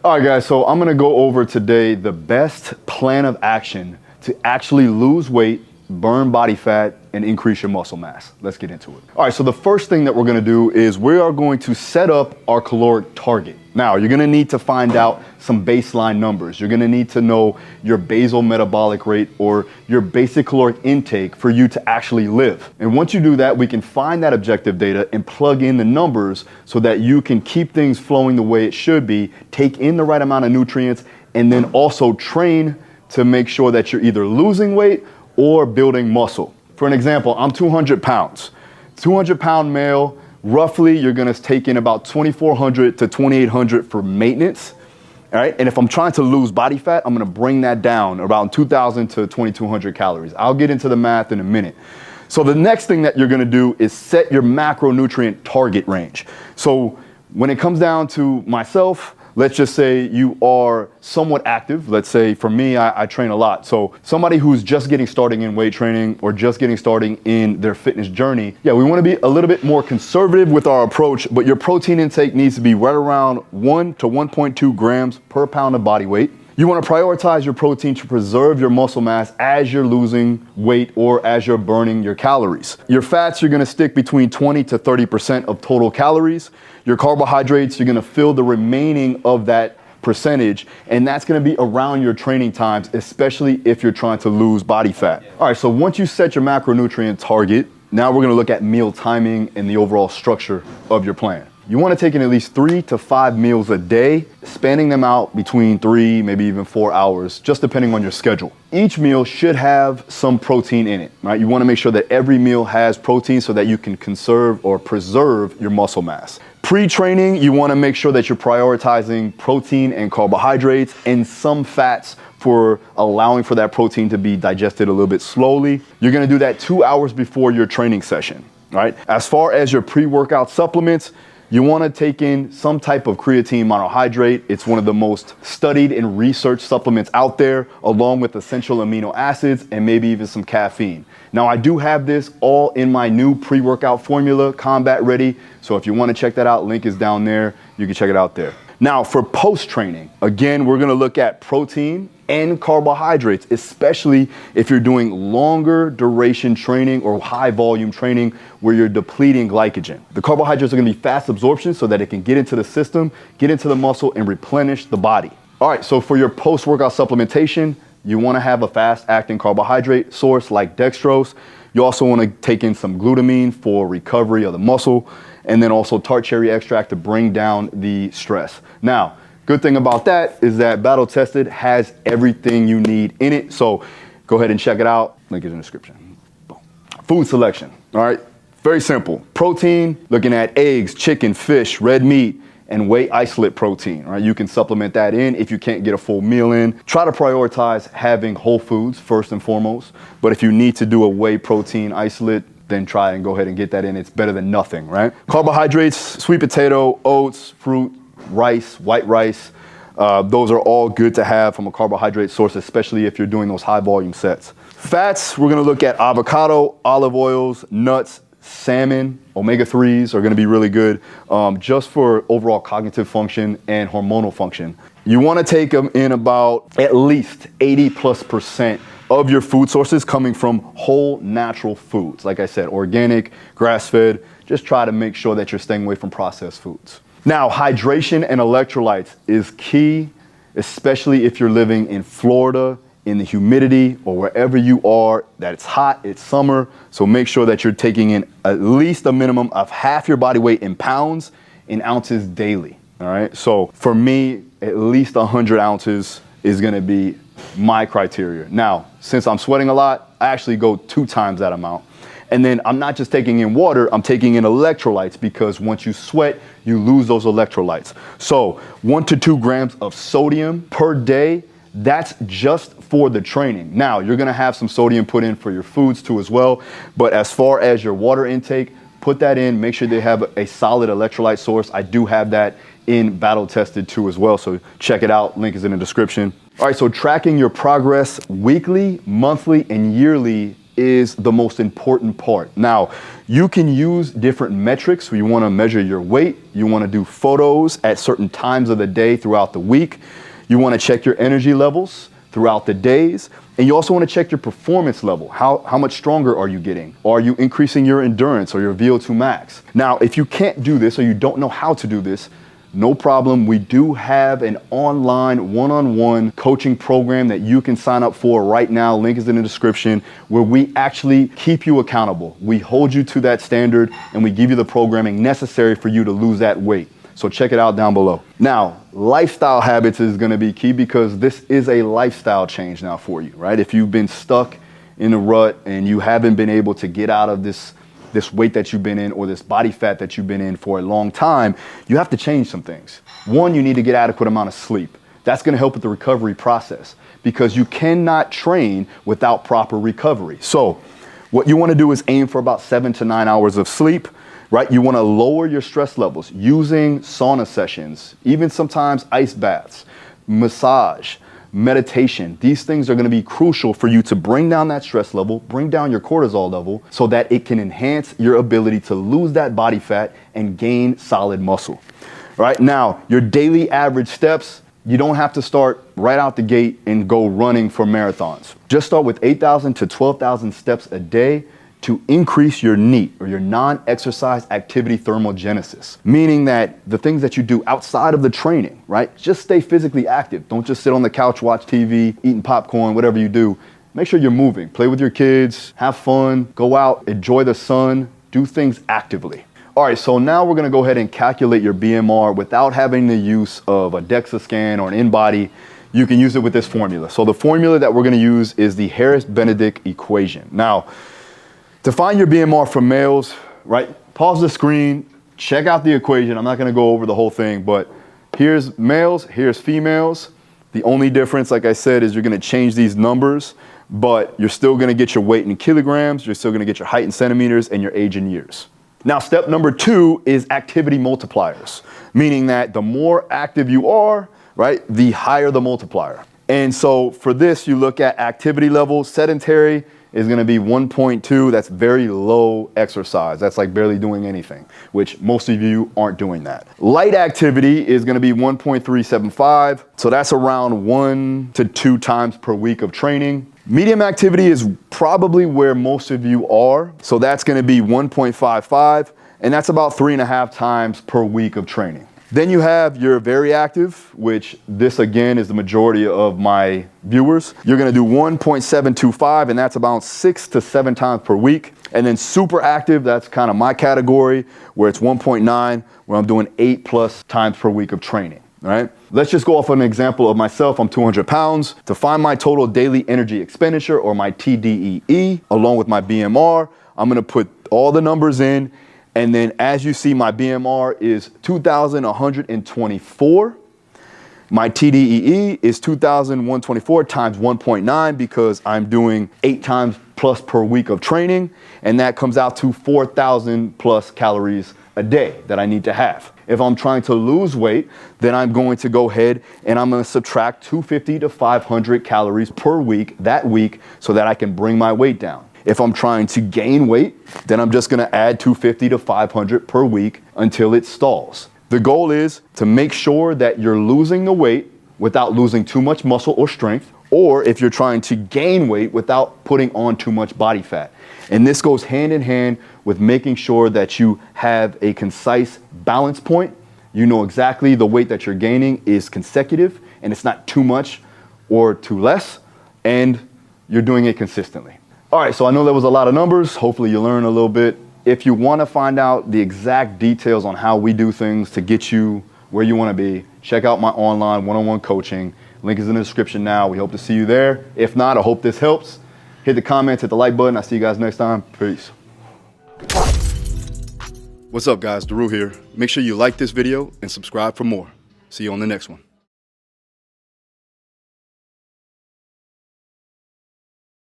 All right, guys, so I'm gonna go over today the best plan of action to actually lose weight, burn body fat, and increase your muscle mass. Let's get into it. All right, so the first thing that we're gonna do is we are going to set up our caloric target. Now, you're gonna need to find out some baseline numbers. You're gonna need to know your basal metabolic rate or your basic caloric intake for you to actually live. And once you do that, we can find that objective data and plug in the numbers so that you can keep things flowing the way it should be, take in the right amount of nutrients, and then also train to make sure that you're either losing weight or building muscle. For an example, I'm 200 pounds. 200-pound male, roughly you're gonna take in about 2,400 to 2,800 for maintenance, all right? And if I'm trying to lose body fat, I'm gonna bring that down around 2,000 to 2,200 calories. I'll get into the math in a minute. So the next thing that you're gonna do is set your macronutrient target range. So when it comes down to myself, let's just say you are somewhat active. Let's say for me, I train a lot. So somebody who's just getting started in weight training or just getting started in their fitness journey, yeah, we wanna be a little bit more conservative with our approach, but your protein intake needs to be right around 1 to 1.2 grams per pound of body weight. You wanna prioritize your protein to preserve your muscle mass as you're losing weight or as you're burning your calories. Your fats, you're gonna stick between 20 to 30% of total calories. Your carbohydrates, you're gonna fill the remaining of that percentage, and that's gonna be around your training times, especially if you're trying to lose body fat. All right, so once you set your macronutrient target, now we're gonna look at meal timing and the overall structure of your plan. You wanna take in at least 3 to 5 meals a day, spanning them out between 3, maybe even 4 hours, just depending on your schedule. Each meal should have some protein in it, right? You wanna make sure that every meal has protein so that you can conserve or preserve your muscle mass. Pre-training, you wanna make sure that you're prioritizing protein and carbohydrates and some fats for allowing for that protein to be digested a little bit slowly. You're gonna do that 2 hours before your training session, right? As far as your pre-workout supplements, you wanna take in some type of creatine monohydrate. It's one of the most studied and researched supplements out there, along with essential amino acids and maybe even some caffeine. Now, I do have this all in my new pre-workout formula, Combat Ready. So if you wanna check that out, link is down there. You can check it out there. Now, for post-training, again, we're gonna look at protein and carbohydrates, especially if you're doing longer duration training or high volume training where you're depleting glycogen. The carbohydrates are gonna be fast absorption so that it can get into the system, get into the muscle, and replenish the body. All right, so for your post-workout supplementation, you wanna have a fast-acting carbohydrate source like dextrose. You also wanna take in some glutamine for recovery of the muscle, and then also tart cherry extract to bring down the stress. Now, good thing about that is that Battle Tested has everything you need in it. So go ahead and check it out. Link is in the description. Boom. Food selection, all right? Very simple. Protein, looking at eggs, chicken, fish, red meat, and whey isolate protein, right? You can supplement that in if you can't get a full meal in. Try to prioritize having whole foods first and foremost. But if you need to do a whey protein isolate, then try and go ahead and get that in. It's better than nothing, right? Carbohydrates, sweet potato, oats, fruit, rice, white rice. Those are all good to have from a carbohydrate source, especially if you're doing those high volume sets. Fats, we're gonna look at avocado, olive oils, nuts, salmon, omega-3s are gonna be really good just for overall cognitive function and hormonal function. You wanna take them in about at least 80+% of your food sources coming from whole natural foods. Like I said, organic, grass-fed. Just try to make sure that you're staying away from processed foods. Now, hydration and electrolytes is key, especially if you're living in Florida, in the humidity, or wherever you are, that it's hot, it's summer. So make sure that you're taking in at least a minimum of half your body weight in pounds in ounces daily, all right? So for me, at least 100 ounces is gonna be my criteria. Now, since I'm sweating a lot, I actually go 2 times that amount. And then I'm not just taking in water, I'm taking in electrolytes because once you sweat, you lose those electrolytes. So 1 to 2 grams of sodium per day, that's just for the training. Now, you're gonna have some sodium put in for your foods too as well, but as far as your water intake, put that in, make sure they have a solid electrolyte source. I do have that in Battle Tested too as well, so check it out, link is in the description. All right, so tracking your progress weekly, monthly, and yearly is the most important part. Now, you can use different metrics. You want to measure your weight. You want to do photos at certain times of the day throughout the week. You want to check your energy levels throughout the days. And you also want to check your performance level. How much stronger are you getting? Are you increasing your endurance or your VO2 max? Now, if you can't do this or you don't know how to do this, no problem. We do have an online one-on-one coaching program that you can sign up for right now. Link is in the description, where we actually keep you accountable. We hold you to that standard and we give you the programming necessary for you to lose that weight. So check it out down below. Now, lifestyle habits is gonna be key because this is a lifestyle change now for you, right? If you've been stuck in a rut and you haven't been able to get out of this weight that you've been in or this body fat that you've been in for a long time, you have to change some things. One, you need to get adequate amount of sleep. That's gonna help with the recovery process because you cannot train without proper recovery. So what you wanna do is aim for about 7 to 9 hours of sleep. Right? You want to lower your stress levels using sauna sessions, even sometimes ice baths, massage, meditation. These things are going to be crucial for you to bring down that stress level, bring down your cortisol level so that it can enhance your ability to lose that body fat and gain solid muscle. Right? Now, your daily average steps, you don't have to start right out the gate and go running for marathons. Just start with 8,000 to 12,000 steps a day to increase your NEAT, or your non-exercise activity thermogenesis, meaning that the things that you do outside of the training, right? Just stay physically active. Don't just sit on the couch, watch TV, eating popcorn, whatever you do. Make sure you're moving. Play with your kids, have fun, go out, enjoy the sun, do things actively. All right, so now we're gonna go ahead and calculate your BMR without having the use of a DEXA scan or an InBody. You can use it with this formula. So the formula that we're gonna use is the Harris-Benedict equation. Now, to find your BMR for males, right? Pause the screen, check out the equation. I'm not gonna go over the whole thing, but here's males, here's females. The only difference, like I said, is you're gonna change these numbers, but you're still gonna get your weight in kilograms, you're still gonna get your height in centimeters, and your age in years. Now, step number 2 is activity multipliers, meaning that the more active you are, right, the higher the multiplier. And so for this, you look at activity level. Sedentary is gonna be 1.2. That's very low exercise. That's like barely doing anything, which most of you aren't doing that. Light activity is gonna be 1.375. So that's around 1 to 2 times per week of training. Medium activity is probably where most of you are. So that's gonna be 1.55, and that's about 3.5 times per week of training. Then you have your very active, which this again is the majority of my viewers. You're gonna do 1.725, and that's about 6 to 7 times per week. And then super active, that's kind of my category, where it's 1.9, where I'm doing 8+ times per week of training, all right? Let's just go off an example of myself. I'm 200 pounds. To find my total daily energy expenditure, or my TDEE, along with my BMR, I'm gonna put all the numbers in. And then as you see, my BMR is 2,124. My TDEE is 2,124 times 1.9 because I'm doing 8 times plus per week of training. And that comes out to 4,000 plus calories a day that I need to have. If I'm trying to lose weight, then I'm going to go ahead and I'm gonna subtract 250 to 500 calories per week that week so that I can bring my weight down. If I'm trying to gain weight, then I'm just gonna add 250 to 500 per week until it stalls. The goal is to make sure that you're losing the weight without losing too much muscle or strength, or if you're trying to gain weight without putting on too much body fat. And this goes hand in hand with making sure that you have a concise balance point. You know exactly the weight that you're gaining is consecutive and it's not too much or too less, and you're doing it consistently. All right, so I know there was a lot of numbers. Hopefully you learned a little bit. If you want to find out the exact details on how we do things to get you where you want to be, check out my online one-on-one coaching. Link is in the description now. We hope to see you there. If not, I hope this helps. Hit the comments, hit the like button. I'll see you guys next time. Peace. What's up, guys? Daru here. Make sure you like this video and subscribe for more. See you on the next one.